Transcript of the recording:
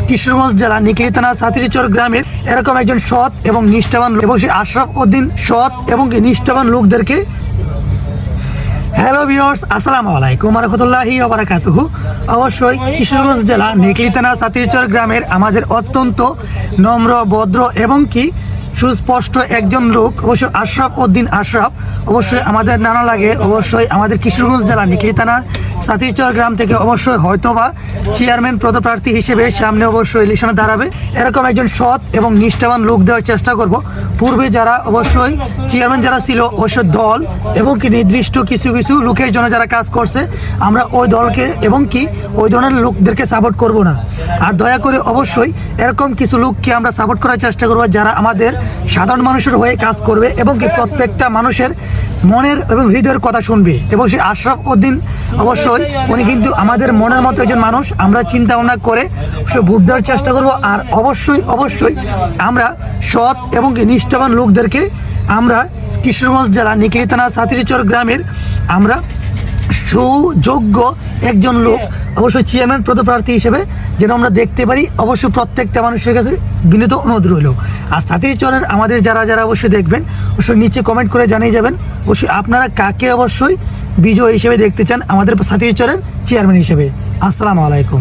কিশোরগঞ্জ জেলা নিকলি থানা সাতিরচর গ্রামের এরকম একজন সৎ এবং নিষ্ঠাবান এবং সেই আশরাফ উদ্দিন সৎ এবং নিষ্ঠাবান লোকদেরকে। হ্যালো ভিউয়ার্স, আসসালামু আলাইকুম ওয়া রাহমাতুল্লাহি ওয়া বারাকাতুহু। অবশ্যই কিশোরগঞ্জ জেলা নিকলি থানা সাতিরচর গ্রামের আমাদের অত্যন্ত নম্র, ভদ্র এবং কি সুস্পষ্ট একজন লোক, অবশ্যই আশরাফ উদ্দিন আশরাফ। অবশ্যই আমাদের নানা লাগে, অবশ্যই আমাদের কিশোরগঞ্জ জেলা নিকলি থানা সাতিরচর গ্রাম থেকে অবশ্যই হয়তোবা চেয়ারম্যান পদপ্রার্থী হিসেবে সামনে অবশ্যই ইলেকশনে দাঁড়াবে। এরকম একজন সৎ এবং নিষ্ঠাবান লোক দেওয়ার চেষ্টা করব। পূর্বে যারা অবশ্যই চেয়ারম্যান যারা ছিল, অবশ্যই দল এবং কি নির্দিষ্ট কিছু কিছু লোকের জন্য যারা কাজ করছে, আমরা ওই দলকে এবং কি ওই ধরনের লোকদেরকে সাপোর্ট করব না। আর দয়া করে অবশ্যই এরকম কিছু লোককে আমরা সাপোর্ট করার চেষ্টা করব যারা আমাদের সাধারণ মানুষের হয়ে কাজ করবে এবং কি প্রত্যেকটা মানুষের মনের এবং হৃদয়ের কথা শুনবে। এবং সেই আশরাফ উদ্দিন অবশ্যই উনি কিন্তু আমাদের মনের মতো একজন মানুষ। আমরা চিন্তা ভাবনা করে ভোট দেওয়ার চেষ্টা করব। আর অবশ্যই অবশ্যই আমরা সৎ এবং নিষ্ঠাবান লোকদেরকে আমরা কিশোরগঞ্জ জেলা নিকলি থানা সাতিরচর গ্রামের আমরা সুযোগ্য একজন লোক অবশ্যই চেয়ারম্যান পদপ্রার্থী হিসেবে যেন আমরা দেখতে পারি। অবশ্যই প্রত্যেকটা মানুষের কাছে বিনীত অনুরোধ রইল। আর সাতিরচরের আমাদের যারা যারা অবশ্যই দেখবেন, অবশ্যই নিচে কমেন্ট করে জানিয়ে যাবেন অবশ্যই আপনারা কাকে অবশ্যই বিজয় হিসেবে দেখতে চান আমাদের সাতিরচরের চেয়ারম্যান হিসেবে। আসসালামু আলাইকুম।